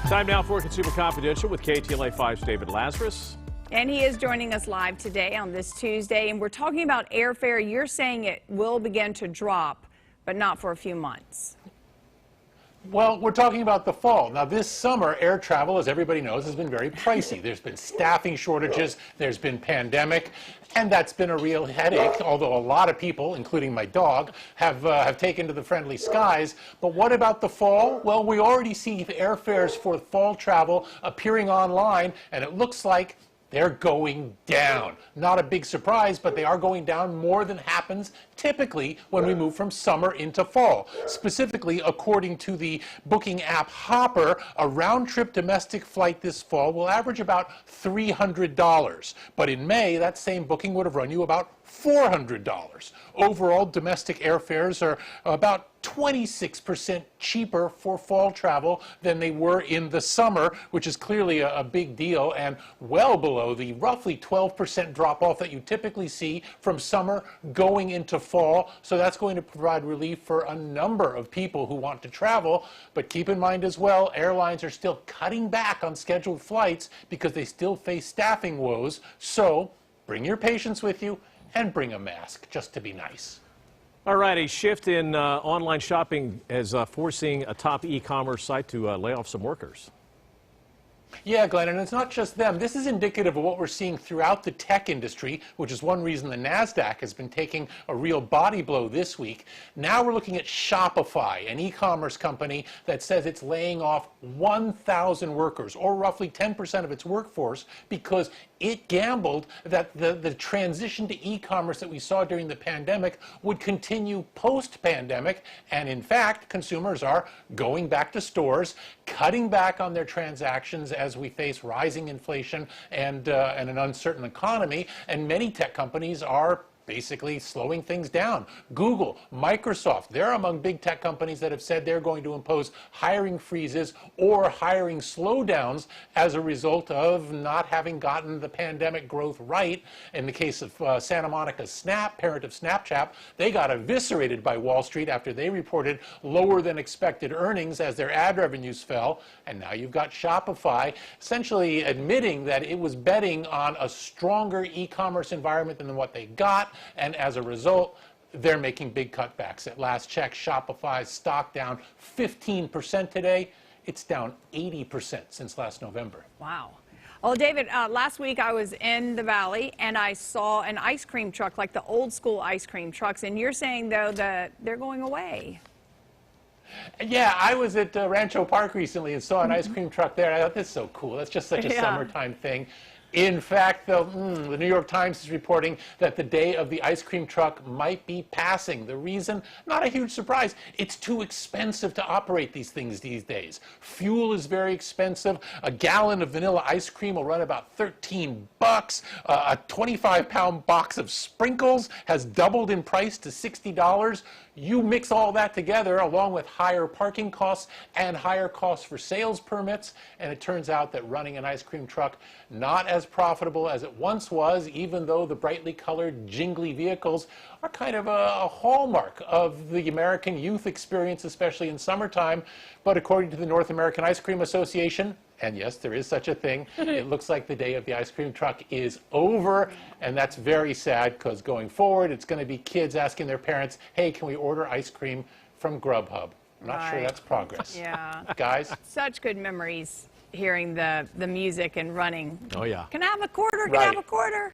Time now for Consumer Confidential with KTLA 5's David Lazarus. And he is joining us live today on this Tuesday, and we're talking about airfare. You're saying it will begin to drop, but not for a few months. Well, we're talking about the fall. Now, this summer, air travel, as everybody knows, has been very pricey. There's been staffing shortages, there's been pandemic, and that's been a real headache, although a lot of people, including my dog, have taken to the friendly skies. But what about the fall? Well, we already see the airfares for fall travel appearing online, and it looks like they're going down. Not a big surprise, but they are going down more than happens typically when we move from summer into fall. Specifically, according to the booking app Hopper, a round-trip domestic flight this fall will average about $300. But in May, that same booking would have run you about $400. Overall, domestic airfares are about 26% cheaper for fall travel than they were in the summer, which is clearly a big deal and well below the roughly 12% drop-off that you typically see from summer going into fall. So that's going to provide relief for a number of people who want to travel. But keep in mind as well, airlines are still cutting back on scheduled flights because they still face staffing woes. So bring your patients with you and bring a mask, just to be nice. All right, a shift in online shopping is forcing a top e-commerce site to lay off some workers. Yeah, Glenn, and it's not just them. This is indicative of what we're seeing throughout the tech industry, which is one reason the NASDAQ has been taking a real body blow this week. Now we're looking at Shopify, an e-commerce company that says it's laying off 1,000 workers, or roughly 10% of its workforce, because it gambled that the transition to e-commerce that we saw during the pandemic would continue post-pandemic. And in fact, consumers are going back to stores, cutting back on their transactions as we face rising inflation and an uncertain economy. And many tech companies are basically slowing things down. Google, Microsoft, they're among big tech companies that have said they're going to impose hiring freezes or hiring slowdowns as a result of not having gotten the pandemic growth right. In the case of Santa Monica Snap, parent of Snapchat, they got eviscerated by Wall Street after they reported lower than expected earnings as their ad revenues fell. And now you've got Shopify essentially admitting that it was betting on a stronger e-commerce environment than what they got. And as a result, they're making big cutbacks. At last check, Shopify's stock down 15% today. It's down 80% since last November. Wow. Well, David, last week I was in the Valley and I saw an ice cream truck, like the old school ice cream trucks. And you're saying, though, that they're going away. Yeah, I was at Rancho Park recently and saw an ice cream truck there. I thought, this is so cool. That's just such a summertime thing. In fact, though, the New York Times is reporting that the day of the ice cream truck might be passing. The reason? Not a huge surprise. It's too expensive to operate these things these days. Fuel is very expensive. A gallon of vanilla ice cream will run about $13. A 25-pound box of sprinkles has doubled in price to $60. You mix all that together along with higher parking costs and higher costs for sales permits, and it turns out that running an ice cream truck not as profitable as it once was, even though the brightly colored, jingly vehicles are kind of a hallmark of the American youth experience, especially in summertime. But according to the North American Ice Cream Association, and yes, there is such a thing, it looks like the day of the ice cream truck is over, and that's very sad because going forward, it's going to be kids asking their parents, hey, can we order ice cream from Grubhub? I'm not sure that's progress. Yeah. Guys? Such good memories hearing the music and running. Oh, yeah. Can I have a quarter? Can I have a quarter?